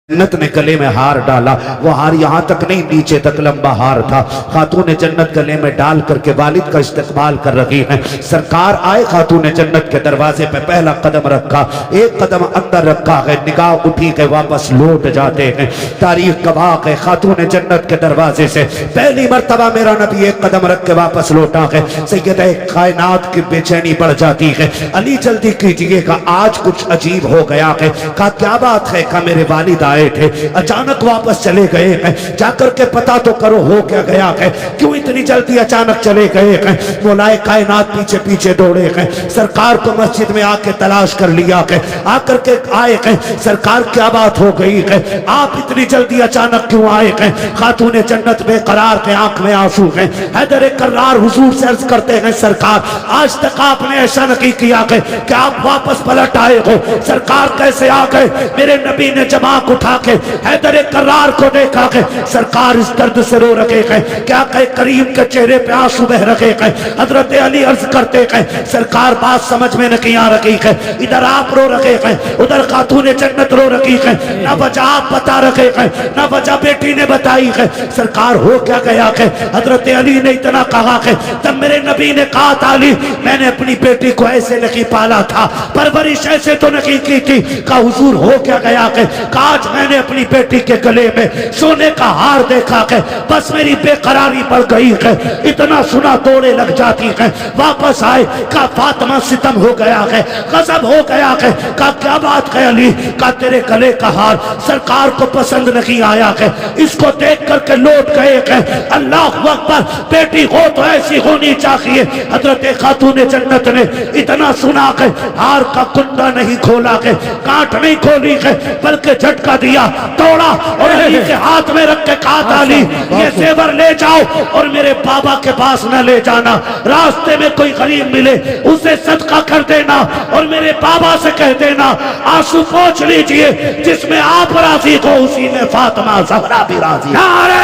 जन्नत ने गले में हार डाला। वो हार यहाँ तक नहीं, नीचे तक लंबा हार था। खातून जन्नत गले में डाल करके वालिद का इस्तकबाल कर रही है। सरकार आए, खातून जन्नत के दरवाजे पे पहला कदम रखा, एक कदम अंदर रखा है, निगाह उठी के वापस लौट जाते हैं। तारीख गवाह है, खातून जन्नत के दरवाजे से पहली मर्तबा मेरा नबी एक कदम रख के वापस लौटा है। सैयद कायनात की बेचैनी बढ़ जाती है। अली जल्दी कीजिएगा, आज कुछ अजीब हो गया है। कहा क्या बात है? कहा मेरे वालिद आए थे, अचानक वापस चले गए हैं, जाकर के पता तो करो हो क्या गया है, क्यों इतनी जल्दी अचानक चले गए हैं। मौलाए कायनात पीछे पीछे दौड़े हैं, सरकार को मस्जिद में आके तलाश कर लिया है, आकर के आए हैं, सरकार क्या बात हो गई है, आप इतनी जल्दी अचानक क्यों आए हैं। खातून जन्नत बेकरार के आंख में आंसू हैं। हैदर कर्रार हुजूर से अर्ज करते हैं, सरकार आज तक आपने ऐसा नहीं किया है कि आप वापस पलट आए हो, सरकार कैसे आ गए? मेरे नबी ने जमाक उठा के हैदर कर्रार को देखा के सरकार इस दर्द से रो रखे हैं। क्या कहे, करीम के चेहरे पे आंसू बह रखे हैं। हजरत अली अर्ज करते हैं, सरकार बात समझ में नहीं आ रही है, इधर आप रो रखे हैं, उधर खातून जन्नत रो रखी है, ना वजह आप बता रखे हैं, ना वजह बेटी ने बताई है। सरकार हो क्या गया है? हजरत अली ने इतना कहा है, तब मेरे नबी ने कहा था, अली मैंने अपनी बेटी को ऐसे नहीं पाला था, परवरिश ऐसे तो नहीं की थी। कहा हुजूर हो क्या गया है? आज मैंने अपनी बेटी के गले में सोने का हार देखा है, बस मेरी बेकरारी बढ़ गई है, इतना सुना दौड़े लग जाती है। वापस आए, का फातिमा सितम हो गया है, गजब हो गया है। का क्या बात है अली? का तेरे गले का हार सरकार को पसंद नहीं आया है, इसको देख करके लौट गए हैं। अल्लाह अकबर, बेटी हो तो ऐसी होनी चाहिए। हजरत खातून जन्नत ने इतना सुना है, हार का कुंडा नहीं खोला है, गांठ नहीं खोली है, बल्कि झटका दिया, तोड़ा और अली के हाथ में रख के कहा, अली ये जेवर ले जाओ और मेरे बाबा के पास न ले जाना, रास्ते में कोई गरीब मिले उसे सदका कर देना और मेरे बाबा से कह देना आंसू पोंछ लीजिए, जिसमें आप राजी हो उसी में फातिमा ज़हरा भी राजी। नारे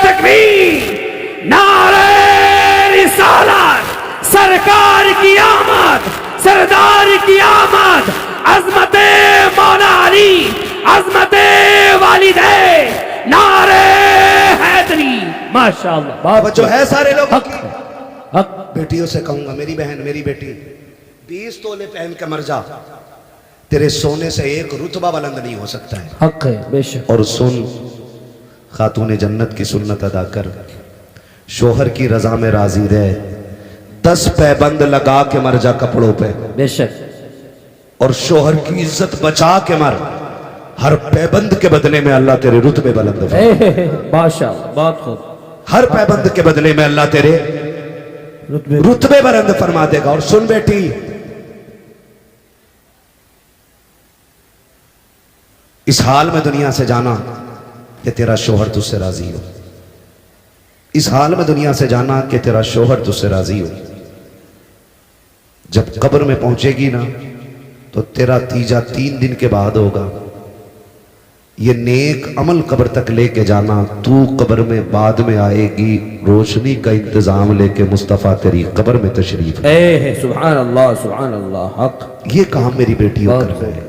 तकबीर, नारे रिसालत, सरकार की आमद, सरदार की आमद, अज़मते मौला अली, अज़मते वालिदे, नारे हैदरी। माशाअल्लाह, बाबा जो है सारे लोग हक हक। बेटियों से कहूंगा, मेरी बहन मेरी बेटी 20 तोले पहन के मर जा, तेरे सोने से एक रुतबा बुलंद नहीं हो सकता है। हक है बेशक। और सुन, खातून जन्नत की सुन्नत अदा कर, शोहर की रजा में राजी रहे, 10 पैबंद लगा के मर जा कपड़ों पे बेशक, और शोहर की इज्जत बचा के मर, हर पैबंद के बदले में अल्लाह तेरे रुतबे बुलंद फरमाएगा। माशाअल्लाह, बहुत खूब। हर पैबंद के बदले में अल्लाह तेरे रुतबे बुलंद फरमा देगा। और सुन बेटी, इस हाल में दुनिया से जाना कि तेरा शोहर तुझसे राजी हो, इस हाल में दुनिया से जाना कि तेरा शोहर तुझसे राजी हो। जब कब्र में पहुंचेगी ना तो तेरा तीजा 3 दिन के बाद होगा। ये नेक अमल कब्र तक लेके जाना, तू कब्र में बाद में आएगी, रोशनी का इंतजाम लेके मुस्तफा तेरी कब्र में तशरीफ है। सुभान अल्लाह, सुभान अल्लाह। हक, ये काम मेरी बेटियों करना है,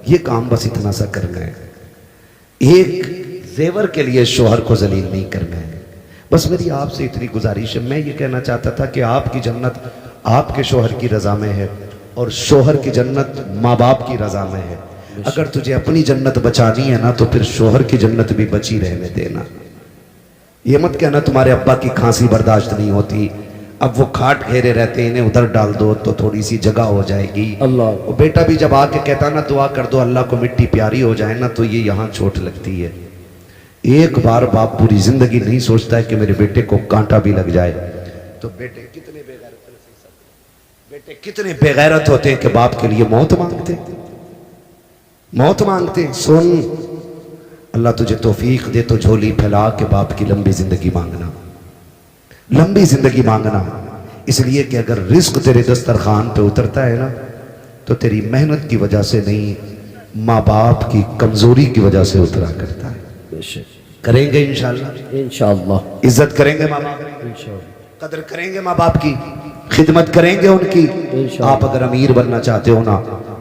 ये काम बस इतना सा करना है। एक जेवर के लिए शोहर को जलील नहीं करना है। बस मेरी आपसे इतनी गुजारिश है, मैं ये कहना चाहता था कि आपकी जन्नत आपके शोहर की रजा में है और शोहर की जन्नत माँ बाप की रजा में है। अगर तुझे अपनी जन्नत बचानी है ना तो फिर शोहर की जन्नत भी बची रहने देना। ये मत कहना तुम्हारे अब्बा की खांसी बर्दाश्त नहीं होती, अब वो खाट घेरे रहते हैं, इन्हें उधर डाल दो तो थोड़ी सी जगह हो जाएगी। अल्लाह, वो बेटा भी जब आके कहता ना दुआ कर दो अल्लाह को मिट्टी प्यारी हो जाए ना, तो ये यहाँ चोट लगती है। एक बार बाप पूरी जिंदगी नहीं सोचता है कि मेरे बेटे को कांटा भी लग जाए। तो बेटे कितने बेगैरत होते हैं कि बाप के लिए मौत मांगते, मौत मांगते। सुन, अल्लाह तुझे तौफीक दे तो झोली फैला के बाप की लंबी जिंदगी मांगना, लंबी जिंदगी मांगना। इसलिए कि अगर रिस्क तेरे दस्तरखान पे उतरता है ना तो तेरी मेहनत की वजह से नहीं, माँ बाप की कमजोरी की वजह से उतरा करता है। करेंगे इंशाल्लाह, इंशाल्लाह इज्जत करेंगे माँ बाप, कदर करेंगे माँ बाप की, खिदमत करेंगे उनकी। आप अगर अमीर बनना चाहते हो ना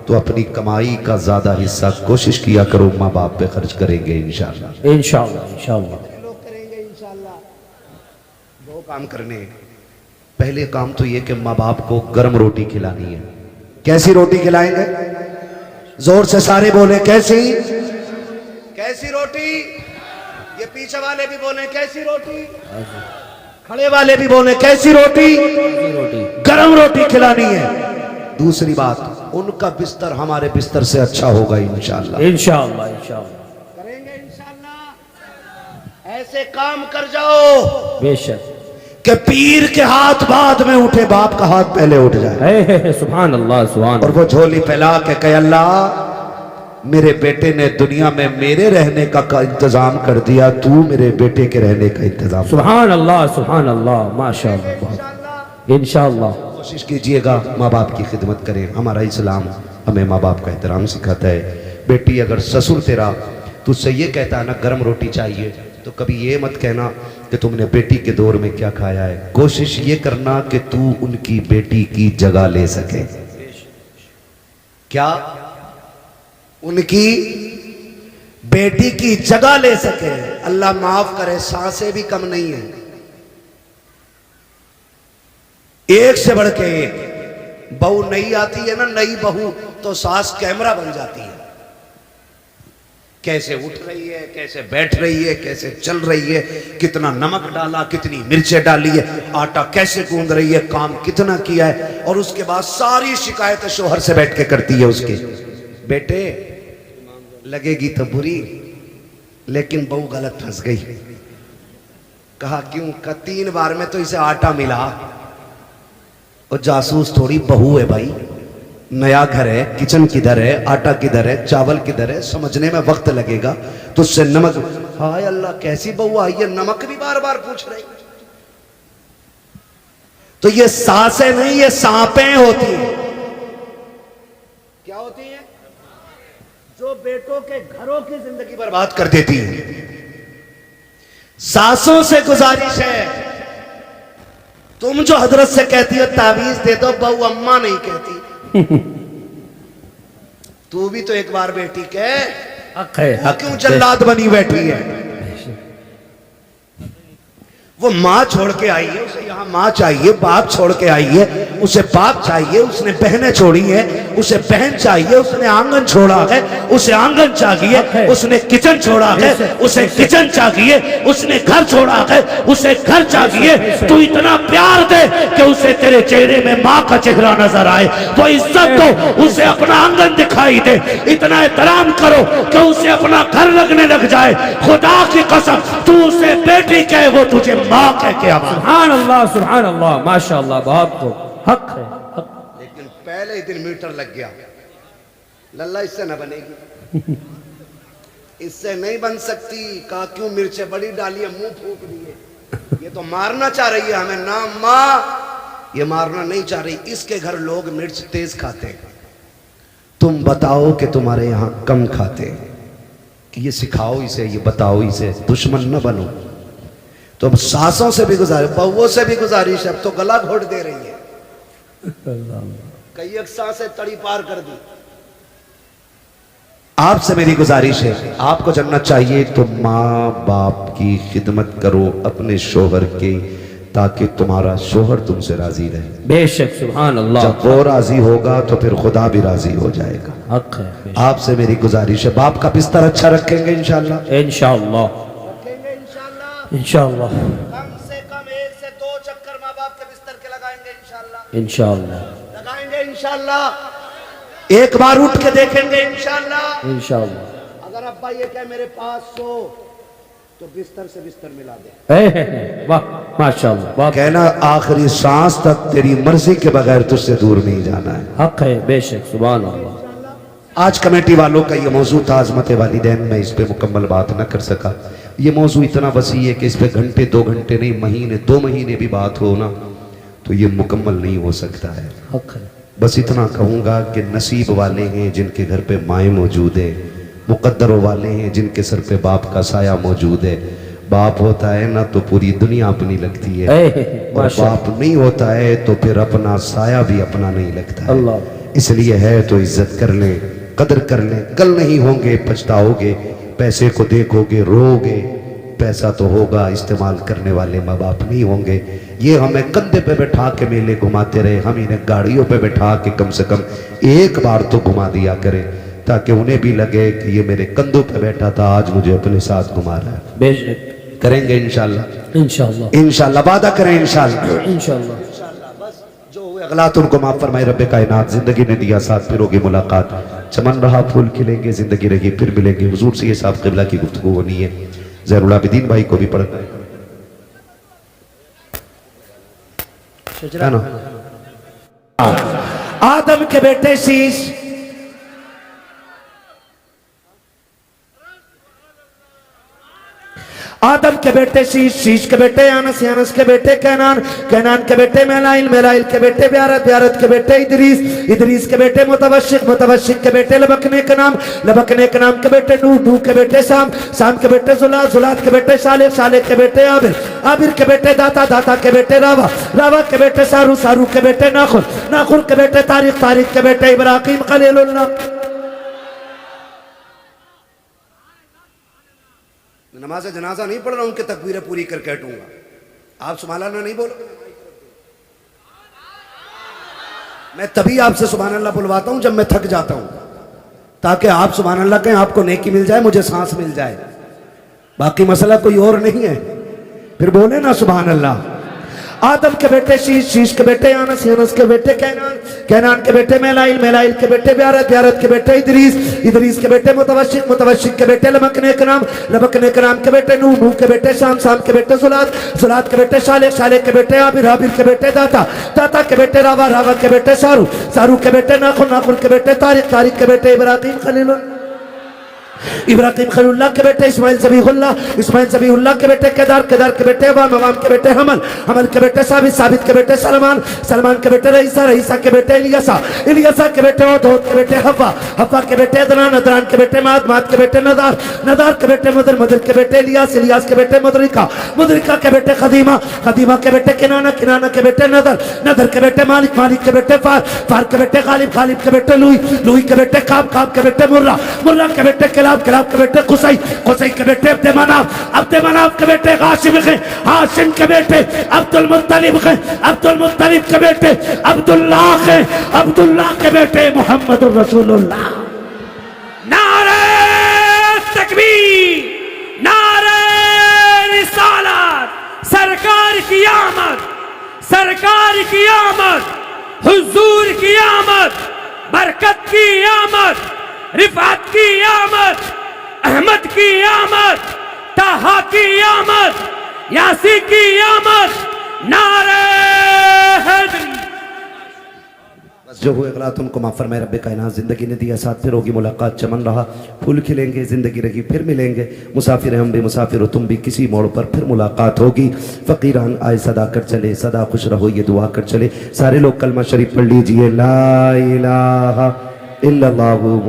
तो अपनी कमाई का ज्यादा हिस्सा कोशिश किया करो माँ बाप पे खर्च करेंगे इंशाल्लाह। इंशाल्लाह इंशाल्लाह। लोग करेंगे इंशाल्लाह। दो काम करने हैं। पहले काम तो ये कि माँ बाप को गर्म रोटी खिलानी है। कैसी रोटी खिलाएंगे? जोर से सारे बोले कैसी? कैसी रोटी? ये पीछे वाले भी बोले कैसी रोटी, खड़े वाले भी बोले कैसी रोटी? रोटी गरम रोटी खिलानी है। दूसरी बात, उनका बिस्तर हमारे बिस्तर से अच्छा होगा इंशाल्लाह। इंशाल्लाह इंशाल्लाह करेंगे इंशाल्लाह। ऐसे काम कर जाओ बेशक। कि पीर के हाथ बाद में उठे, बाप का हाथ पहले उठ जाए। सुभान अल्लाह सुभान। और वो झोली फैला के कहे अल्लाह मेरे बेटे ने दुनिया में मेरे रहने का इंतजाम कर दिया, तू मेरे बेटे के रहने का इंतजाम। सुभान अल्लाह माशाअल्लाह इंशाल्लाह। कोशिश कीजिएगा माँ बाप की खिदमत करें। हमारा इस्लाम हमें माँ बाप का एहतराम सिखाता है। बेटी अगर ससुर तेरा तुझसे ये कहता है ना गर्म रोटी चाहिए, तो कभी ये मत कहना कि तुमने बेटी के दौर में क्या खाया है। कोशिश ये करना कि तू उनकी बेटी की जगह ले सके। क्या? उनकी बेटी की जगह ले सके। अल्लाह माफ करे, सांसें भी कम नहीं है, एक से बढ़ के एक। बहू नई आती है ना, नई बहू, तो सास कैमरा बन जाती है। कैसे उठ रही है, कैसे बैठ रही है, कैसे चल रही है, कितना नमक डाला, कितनी मिर्चें डाली है, आटा कैसे गूंद रही है, काम कितना किया है। और उसके बाद सारी शिकायतें शोहर से बैठ के करती है उसके। बेटे लगेगी तो बुरी, लेकिन बहू गलत फंस गई। कहा क्यों? का 3 बार में तो इसे आटा मिला। और जासूस थोड़ी बहू है भाई, नया घर है, किचन किधर है, आटा किधर है, चावल किधर है, समझने में वक्त लगेगा। तो उससे नमक, हाय अल्लाह कैसी बहू आई है, नमक भी बार बार पूछ रही। तो ये सासें नहीं, ये सांपें होती हैं। क्या होती हैं? जो बेटों के घरों की जिंदगी बर्बाद कर देती है। सासों से गुजारिश है, तुम जो हजरत से कहती हो तावीज दे दो, बहू अम्मा नहीं कहती। तू भी तो एक बार बेटी कह, हक है, हक क्यों जल्लाद बनी बैठी है? वो माँ छोड़ के आई है, उसे यहाँ माँ चाहिए। बाप छोड़ के आई है, उसे बाप चाहिए। उसने बहनें छोड़ी है, उसे बहन चाहिए। उसने आंगन छोड़ा है, उसे आंगन चाहिए। उसने किचन छोड़ा है, उसे किचन चाहिए। उसने घर छोड़ा है, उसे घर चाहिए। तू इतना प्यार दे कि उसे तेरे चेहरे में माँ का चेहरा नजर आए, वो इज्जत दो, उसे अपना आंगन दिखाई दे। इतना एहतराम करो कि उसे अपना घर लगने लग जाए। खुदा की कसम, तू उसे बेटी कहे, वो तुझे माँ कह के आवाज। सुभान अल्लाह माशाअल्लाह, बहुत खूब, हक है, हक। लेकिन पहले ही दिन मीटर लग गया, लल्ला इससे न बनेगी, इससे नहीं बन सकती। कहा क्यों? मिर्चें बड़ी डाली है, मुंह फूक दिए। ये तो मारना चाह रही है हमें ना माँ, ये मारना नहीं चाह रही। इसके घर लोग मिर्च तेज खाते हैं, तुम बताओ कि तुम्हारे यहाँ कम खाते हैं। ये सिखाओ इसे, ये बताओ इसे, दुश्मन न बनो। तो अब सासों से भी गुजारिश, बहुओं से भी गुजारिश, अब तो गला घोट दे रही है। कई एक सांसें तड़ी पार कर दी। आपसे मेरी गुजारिश है, आपको जन्नत चाहिए तो माँ बाप की खिदमत करो अपने शोहर की, ताकि तुम्हारा शोहर तुमसे राजी रहे। बेशक सुभान अल्लाह। जब वो राजी होगा तो फिर खुदा भी राजी हो जाएगा। हक है। आपसे मेरी गुजारिश है, बाप का बिस्तर अच्छा रखेंगे इंशाल्लाह। इंशाअल्लाह इंशाअल्लाह। कम से कम 1 से 2 चक्कर माँ बाप के बिस्तर के लगाएंगे इंशाल्लाह। इंशाअल्लाह लगाएंगे इंशाल्लाह। एक बार उठ के देखेंगे इंशाल्लाह। इंशाअल्लाह। अगर अब्बा ये कहे मेरे पास सो, तो बिस्तर से बिस्तर मिला दे। वाह माशाअल्लाह। कहना आखिरी सांस तक तेरी मर्जी के बगैर तुझसे दूर नहीं जाना है। हक है, बेशक सुभान अल्लाह। आज कमेटी वालों का ये मौजू था अज़मत वालिदैन, मैं इस पे मुकम्मल बात न कर सका। ये मौजू इतना वसी है कि इस पे घंटे 2 घंटे नहीं, महीने 2 महीने भी बात हो ना, तो ये मुकम्मल नहीं हो सकता है। हक है। बस इतना कहूँगा कि नसीब वाले हैं जिनके घर पे माएँ मौजूद है, मुकद्दरों वाले हैं जिनके सर पे बाप का साया मौजूद है। बाप होता है ना तो पूरी दुनिया अपनी लगती है, और बाप नहीं होता है तो फिर अपना साया भी अपना नहीं लगता है। इसलिए है तो इज्जत कर लें, कदर कर लें। कल नहीं होंगे पछताओगे, पैसे को देखोगे रोगे, पैसा तो होगा इस्तेमाल करने वाले माँ बाप नहीं होंगे। ये हमें कंधे पे बैठा के मेले घुमाते रहे, हम इन्हें गाड़ियों पे बैठा के कम से कम एक बार तो घुमा दिया करें, ताकि उन्हें भी लगे कि ये मेरे कंधों पे बैठा था, आज मुझे अपने साथ घुमा रहा है। बेशक करेंगे इंशाल्लाह, इंशाल्लाह इंशाल्लाह, वादा करें इंशाल्लाह। इंशाल्लाह। जो हुए अगलात उनको माफ फरमाए रब्बे कायनात। जिंदगी ने दिया साथ, फिर होगी मुलाकात, चमन रहा फूल खिलेंगे, जिंदगी रही फिर मिलेंगे। हुजूर से ये साहब किबला की गुफ्तगू होनी है। ज़ैनुल आबिदीन भाई को भी पढ़ना है ना। आदम के बेटे शीश, आदम के बेटे शीश, शीश के बेटे अनस, अनस के बेटे कैनान, कैनान के बेटे मेलाइल, मेलाइल के बेटे ब्यारत, ब्यारत के बेटे इदरीस, इदरीस के बेटे मुतवशिक, मुतवशिक के बेटे लबकने के नाम, लबकने के नाम के बेटे नूह, नूह के बेटे शाम, शाम के बेटे जुलात, जुलात के बेटे सालेह, सालेह के बेटे आबिर, आबिर के बेटे दाता, दाता के बेटे रावा, रावा के बेटे सारू, सारू के बेटे नाखुर, नाखुर के बेटे तारिक, तारिक के बेटे इब्राहिम खलीलुल्लाह। नमाज जनाजा नहीं पढ़ रहा हूं कि तकबीरें पूरी करके हटूंगा। आप सुभान अल्लाह नहीं बोलो, मैं तभी आपसे सुभान अल्लाह बुलवाता हूं जब मैं थक जाता हूं, ताकि आप सुभान अल्लाह कहें, आपको नेकी मिल जाए, मुझे सांस मिल जाए। बाकी मसला कोई और नहीं है, फिर बोले ना सुभान अल्लाह। आदम के बेटे शीश, शीश के बेटे अनस, अनस के बेटे कैनान, कैनान के बेटे मेलाइल, मेलाइल के बेटे ब्यारत, ब्यारत के बेटे इदरीस, इदरीस के बेटे मुतवशिक, मुतवशिक के बेटे लबकने के नाम, लबकने के नाम के बेटे नूह, नूह के बेटे शाम, शाम के बेटे जुलात, जुलात के बेटे सालेह, सालेह के बेटे आबिर, आबिर के बेटे दाता, दाता के बेटे रावा, रावा के बेटे सारू, सारू के बेटे नाखुर, नाखुर के बेटे तारिक, तारिक के बेटे इब्राहिम खलीलुल्लाह, इब्राहिम खलीलुल्लाह के बेटे इस्माइल ज़बीहुल्लाह, इस्माइल ज़बीहुल्लाह के बेटे केदार, केदार के बेटे अवाम, अवाम के बेटे हमल, हमल के बेटे साबित, साबित के बेटे सलमान, सलमान के बेटे रईसा, रईसा के बेटे इलियासा, इलियासा के बेटे ओद, ओद के बेटे हव्वा, हव्वा के बेटे अदनान, अदनान के बेटे माद, माद के बेटे नदार, नदार के बेटे मदर, मदर के बेटे इलियास, इलियास के बेटे मुदरिका, मुदरिका के बेटे खदीमा, खदीमा के बेटे किनाना, किनाना के बेटे नदर, नदर के बेटे मालिक, मालिक के बेटे फार, फार के बेटे गालिब, गालिब के बेटे लुई, लुई के बेटे काब, काब के बेटे मुर्रा, मुर्रा के बेटे किलाब, किलाब के बेटे कुसई, कुसई के बेटे अब्दे मनाफ, अब्दे मनाफ के बेटे हाशिम के, हाशिम के बेटे अब्दुल मुत्तलिब के, अब्दुल मुत्तलिब के बेटे अब्दुल्लाह के, अब्दुल्लाह के बेटे मोहम्मद रसूलुल्लाह। नारे तकबीर, नारे रिसालत, सरकार की आमद, सरकार की आमद, हुजूर की आमद, बरकत की आमद, रिफात की आमद, अहमद की आमद, ताहा की आमद, यासी की आमद, नारे हैदरी। बस जो हुए गलत उनको माफ फरमाए रब्बे कायनात। जिंदगी ने दिया साथ, फिर होगी मुलाकात, चमन रहा फूल खिलेंगे, जिंदगी रही फिर मिलेंगे। मुसाफिर हम भी मुसाफिर हो तुम भी, किसी मोड़ पर फिर मुलाकात होगी। फकीरान आए सदा कर चले, सदा खुश रहो ये दुआ कर चले। सारे लोग कलमा शरीफ पढ़ लीजिए, ला इलाहा इल्लल्लाहु।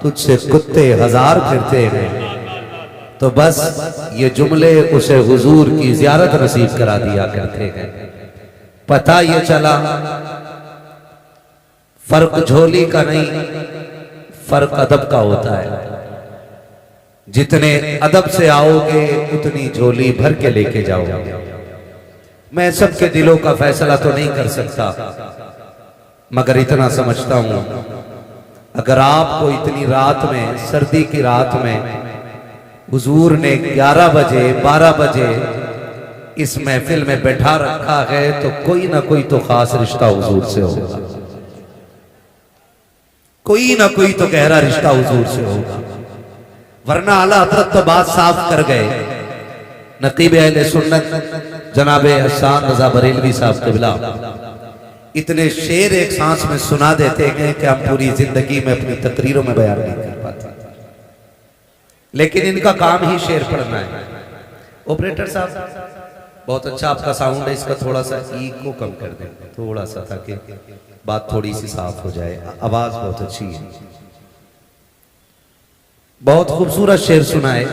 तुझसे कुत्ते हजार फिरते हैं, तो बस ये जुमले उसे हुजूर की ज़ियारत नसीब करा दिया करते हैं। पता ये चला फर्क झोली का नहीं, फर्क अदब का होता है। जितने अदब से आओगे उतनी झोली भर के लेके जाओगे। मैं सबके दिलों का फैसला तो नहीं कर सकता, मगर इतना समझता हूं, अगर आपको इतनी रात में, सर्दी की रात में हुजूर ने 11 बजे 12 बजे इस महफिल में बैठा रखा है, तो कोई ना कोई तो खास रिश्ता हुजूर से होगा, कोई ना कोई तो गहरा रिश्ता हुजूर से होगा। वरना आला हजरत तो बात साफ कर गए। नकीब अहले सुन्नत जनाबे हसन रजा बरेलवी साहब क़िबला इतने शेर एक सांस में सुना देते हैं कि हम पूरी जिंदगी में अपनी तकरीरों में बयान नहीं कर पाते, लेकिन इनका काम ही शेर पढ़ना है। ऑपरेटर साहब बहुत अच्छा आपका साउंड है, इसका थोड़ा सा इको कम कर दें थोड़ा सा, ताकि बात थोड़ी सी साफ हो जाए। आवाज बहुत अच्छी है, बहुत खूबसूरत शेर सुनाए।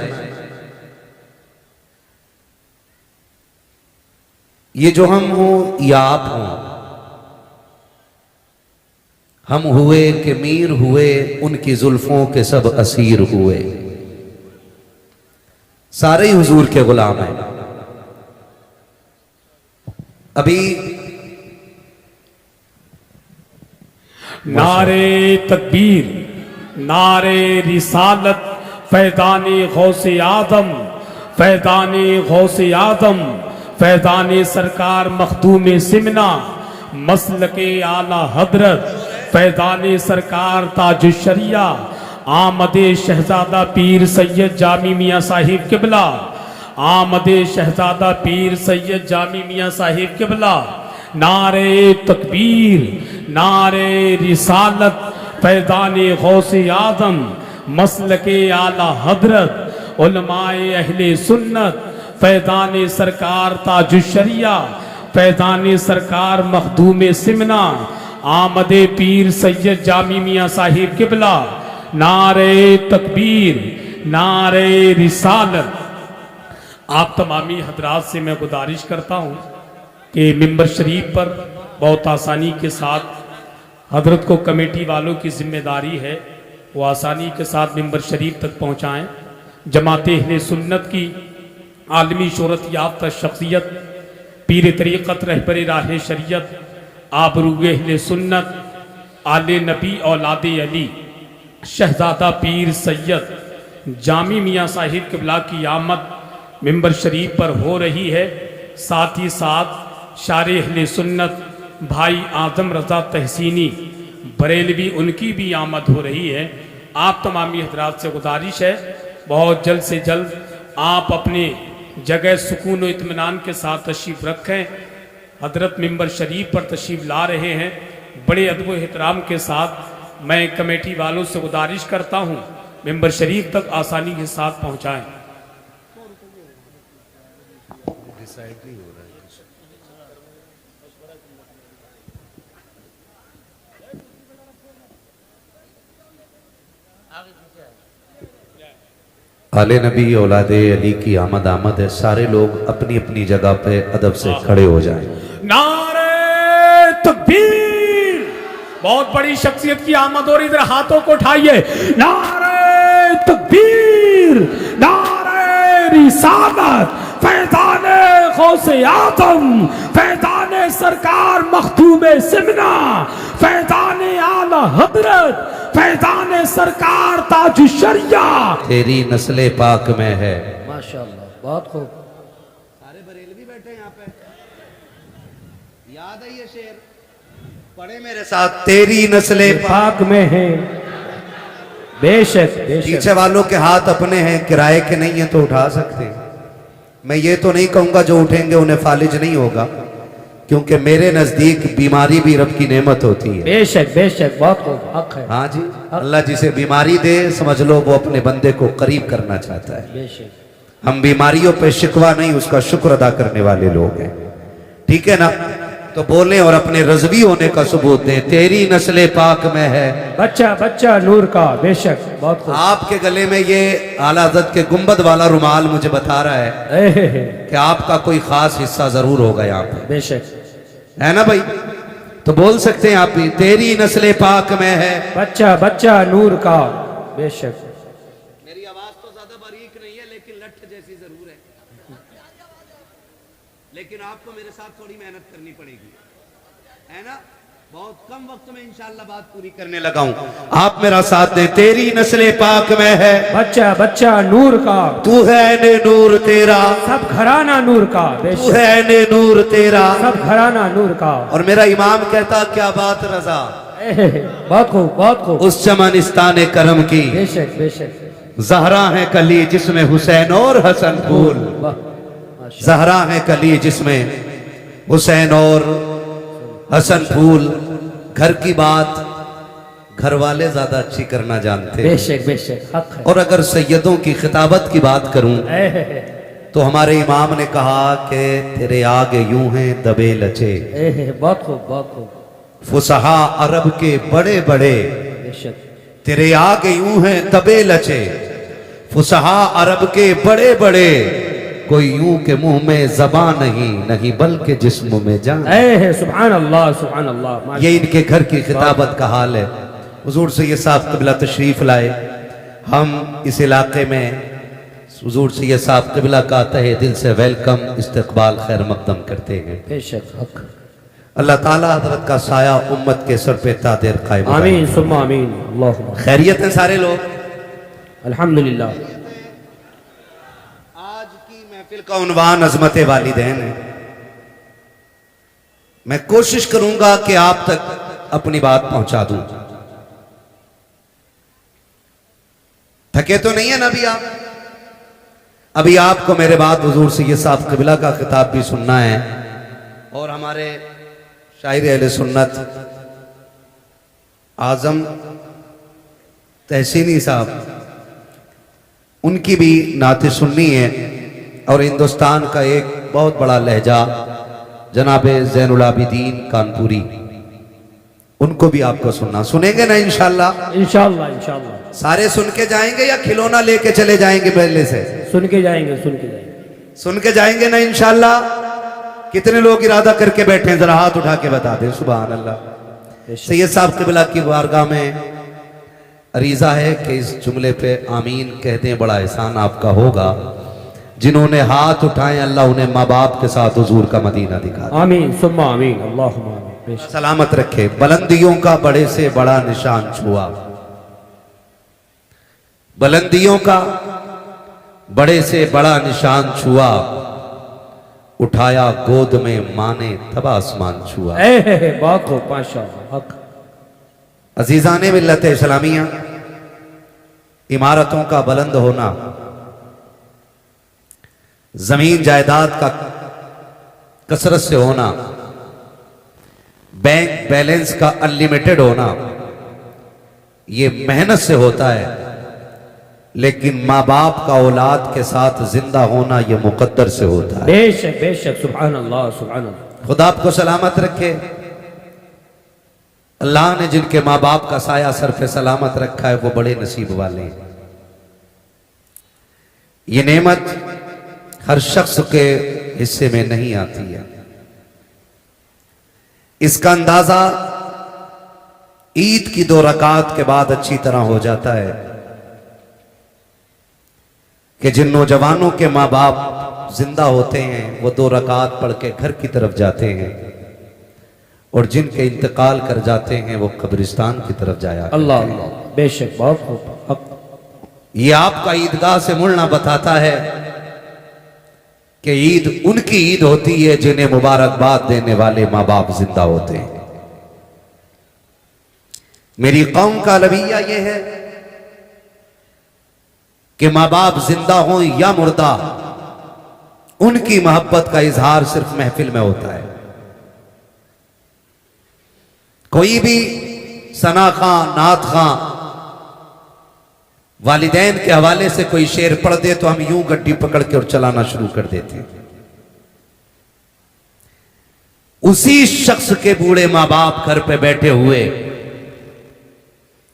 ये जो हम हो या आप हो, हम हुए कि मीर हुए, उनकी जुल्फों के सब असीर हुए। सारे ही हुजूर के गुलाम हैं। अभी नारे तकबीर, नारे रिसालत, फैदाने गौसे आदम, फैदाने गौसे आदम, फैदाने सरकार मखदूम सिमना, मसलके आला हजरत, फैदाने सरकार ताज शरिया, आमदे शहजादा पीर सैयद जामी मियाँ साहिब किबला, आमदे शहजादा पीर सैयद जामी मियाँ साहिब किबला। नारे तकबीर, नारे रिसालत, फैदाने गौसे आदम, मसलके आला हजरत, उलमाए अहले सुन्नत, फैदाने सरकार ताज शरिया, फैदाने सरकार मखदूम सिमना, आमदे पीर सैयद जामी मियाँ साहिब किबला। नारे तकबीर, नारे रिसालत। आप तमामी हजरात से मैं गुजारिश करता हूँ कि मिंबर शरीफ पर बहुत आसानी के साथ हजरत को कमेटी वालों की जिम्मेदारी है, वो आसानी के साथ मिंबर शरीफ तक पहुँचाएँ। जमाते अहले सुन्नत की आलमी शोहरत याफ्ता शख्सियत, पीर तरीक़त रहबर राह शरीयत, आबरूए अहले सुन्नत, आले नबी औलादे अली, शहजादा पीर सैयद जामी मियाँ साहिब किबला की आमद मिंबर शरीफ पर हो रही है। साथ ही साथ शारे अहले सुन्नत भाई आजम रज़ा तहसीनी बरेलवी, उनकी भी आमद हो रही है। आप तमामी हजरात से गुजारिश है बहुत जल्द से जल्द आप अपने जगह सुकून व इत्मीनान के साथ तशरीफ़ रखें। हजरत मिंबर शरीफ पर तशरीफ़ ला रहे हैं। बड़े अदब व एहतराम के साथ मैं कमेटी वालों से गुजारिश करता हूँ मिंबर शरीफ तक आसानी के साथ पहुँचाएँ। आले नबी औलादे अली की आमद आमद है। सारे लोग अपनी अपनी जगह पे अदब से खड़े हो जाएं। नारे तकबीर, बहुत बड़ी शख्सियत की आमद और इधर हाथों को उठाइए। नारे तकबीर, नारे रिसालत, फैदाने गौसे आदम, फैदाने सरकार मखदूम सिमना, फैदाने आला हजरत, फैदाने सरकार ताज शरिया। तेरी नस्ले पाक में है। माशाअल्लाह, बहुत खूब। सारे बरेलवी बैठे यहाँ पे, याद है ये शेर, पढ़े मेरे साथ। तेरी नस्ले पाक में है, बेशक बेशक। पीछे वालों के हाथ अपने हैं, किराए के नहीं है तो उठा सकते हैं। मैं ये तो नहीं कहूंगा जो उठेंगे उन्हें फालिज नहीं होगा, क्योंकि मेरे नजदीक बीमारी भी रब की नेमत होती है। बेशक बेशक, बहुत खूब, हक है। हाँ जी, अल्लाह जिसे बीमारी दे समझ लो वो अपने बंदे को करीब करना चाहता है। बेशक। हम बीमारियों पे शिकवा नहीं, उसका शुक्र अदा करने वाले लोग हैं। ठीक है ना? तो बोले और अपने रज़वी होने का सबूत दे। तेरी नस्ले पाक में है, बच्चा बच्चा नूर का। बेशक, बहुत खूब। आपके गले में ये आला हज़रत के गुंबद वाला रुमाल मुझे बता रहा है कि आपका कोई खास हिस्सा जरूर होगा यहाँ पे। बेशक, है ना भाई? तो बोल सकते हैं आप भी, तेरी नस्ले पाक में है, बच्चा बच्चा नूर का। बेशक। मेरी आवाज तो ज्यादा बारीक नहीं है लेकिन लठ जैसी जरूर है। लेकिन आपको मेरे साथ थोड़ी मेहनत करनी पड़ेगी, है ना? बहुत कम वक्त में इंशाअल्लाह बात पूरी करने लगा हूं। आप मेरा साथ दें। तेरी नस्ले पाक में है, बच्चा बच्चा नूर का। तू है ने नूर तेरा, सब घराना नूर का। तू बेशक, है ने नूर तेरा। सब घराना नूर का। और मेरा इमाम कहता, क्या बात रजा, बहुत खूब, बहुत खूब। उस चमनिस्तान करम की बेशक बेशक। जहरा है कली जिसमें हुसैन और हसन फूल। जहरा है कली जिसमें हुसैन और हसन फूल। घर की बात घर वाले ज्यादा अच्छी करना जानते हैं। बेशक बेशक, हक है। और अगर सैयदों की खिताबत की बात करूं तो हमारे इमाम ने कहा कि तेरे आगे यूं हैं दबे लचे, बहुत खूब, बहुत खूब। फुसहा अरब के बड़े बड़े, बेशक। तेरे आगे यूं हैं दबे लचे, फुसहा अरब के बड़े बड़े, कोई यूं के मुंह में ज़बान नहीं, नहीं बल्कि जिस्म में जान। है सुभान अल्लाह सुभान अल्लाह। ये इनके घर की खिताबत का हाल है। हुजूर सैयद साहब क़िबला तशरीफ लाए। हम इस इलाके में हुजूर सैयद साहब क़िबला का तहे दिल से वेलकम इस्तकबाल खैर मकदम करते हैं। बेशक हक। अल्लाह ताला हज़रत का साया उम्मत के सर पे तादेर कायम बनाए। आमीन सुम्मा आमीन। अल्लाहुम्मा। खैरियत है सारे लोग? अल्हम्दुलिल्लाह। आज की महफिल का उन्वान अज़मत वालिदैन है। मैं कोशिश करूंगा कि आप तक अपनी बात पहुंचा दूं। थके तो नहीं है ना अभी आप? अभी आपको मेरे बाद हुजूर सैयद साहब क़िबला का खिताब भी सुनना है और हमारे शायर अहले सुन्नत आजम तहसीनी साहब उनकी भी नाते सुननी है। और हिंदुस्तान का एक बहुत बड़ा लहजा जनाब ज़ैनुल आबिदीन कानपुरी, उनको भी आपको सुनना। सुनेंगे ना इंशाल्लाह? इंशाल्लाह इंशाल्लाह। सारे सुन के जाएंगे या खिलौना लेके चले जाएंगे पहले से? सुन के जाएंगे सुन के जाएंगे। सुन के जाएंगे ना इंशाल्लाह? कितने लोग इरादा करके बैठे हैं, जरा हाथ उठा के बता दें। सुभान अल्लाह। सैयद साहब क़िबला की बारगाह में अरीज़ा है कि इस जुमले पे आमीन कह दें। बड़ा एहसान आपका होगा। जिन्होंने हाथ उठाए अल्लाह उन्हें माँ बाप के साथ हुजूर का मदीना दिखा दे। आमीन सुम्मा आमीन। अल्लाहुम्मा आमीन। बेशक। सलामत रखे। बुलंदियों का बड़े से बड़ा निशान छुआ, बुलंदियों का बड़े से बड़ा निशान छुआ, उठाया गोद में माने तब आसमान छुआ। बहुत खूब माशाअल्लाह हक। अजीजाने मिल्लत इस्लामिया, इमारतों का बुलंद होना, जमीन जायदाद का कसरत से होना, बैंक बैलेंस का अनलिमिटेड होना, ये मेहनत से होता है। लेकिन माँ बाप का औलाद के साथ जिंदा होना ये मुकद्दर से होता है। बेशक बेशक सुभान अल्लाह सुभान अल्लाह। खुदा आपको सलामत रखे। अल्लाह ने जिनके माँ बाप का साया सर पे सलामत रखा है वो बड़े नसीब वाले हैं। ये नेमत हर शख्स के हिस्से में नहीं आती है। इसका अंदाजा ईद की 2 रकात के बाद अच्छी तरह हो जाता है कि जिन नौजवानों के माँ बाप जिंदा होते हैं वो 2 रकात पढ़ के घर की तरफ जाते हैं और जिनके इंतकाल कर जाते हैं वो कब्रिस्तान की तरफ जाया। अल्लाह अल्लाह। बेशक बहुत खूब हक। ये आपका ईदगाह से मुड़ना बताता है कि ईद उनकी ईद होती है जिन्हें मुबारकबाद देने वाले माँ बाप जिंदा होते हैं। मेरी कौम का रवैया यह है कि माँ बाप जिंदा हो या मुर्दा, उनकी मोहब्बत का इजहार सिर्फ महफिल में होता है। कोई भी सना खां, नात खां वालिदैन के हवाले से कोई शेर पढ़ दे तो हम यूं गड्डी पकड़ के और चलाना शुरू कर देते हैं। उसी शख्स के बूढ़े माँ बाप घर पे बैठे हुए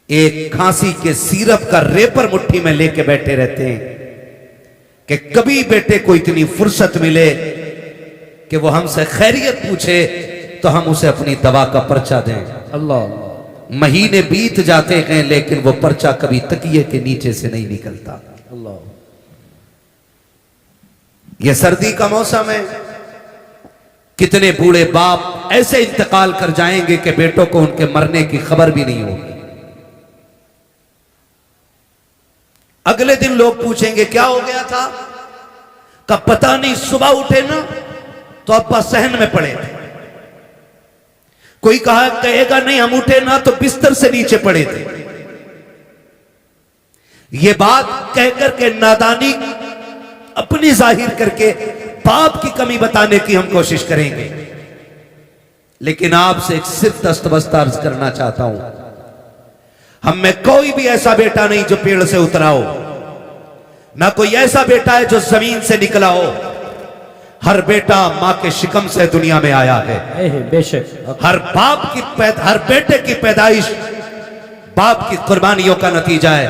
एक खांसी के सिरप का रेपर मुट्ठी में लेके बैठे रहते हैं कि कभी बेटे को इतनी फुर्सत मिले कि वो हमसे खैरियत पूछे तो हम उसे अपनी दवा का पर्चा दें। अल्लाह अल्लाह। महीने बीत जाते हैं लेकिन वो पर्चा कभी तकिए के नीचे से नहीं निकलता। अल्लाह। ये सर्दी का मौसम है। कितने बूढ़े बाप ऐसे इंतकाल कर जाएंगे कि बेटों को उनके मरने की खबर भी नहीं होगी। अगले दिन लोग पूछेंगे क्या हो गया था? का पता नहीं, सुबह उठे ना तो अब्बा सहन में पड़े थे। कोई कहेगा नहीं हम उठे ना तो बिस्तर से नीचे पड़े थे। ये बात कहकर के नादानी अपनी जाहिर करके बाप की कमी बताने की हम कोशिश करेंगे। लेकिन आपसे एक सिर्फ दस्तबस्त अर्ज करना चाहता हूं, हम में कोई भी ऐसा बेटा नहीं जो पेड़ से उतरा हो, ना कोई ऐसा बेटा है जो जमीन से निकला हो। हर बेटा मां के शिकम से दुनिया में आया है। बेशक। हर बाप की हर बेटे की पैदाइश बाप की कुर्बानियों का नतीजा है।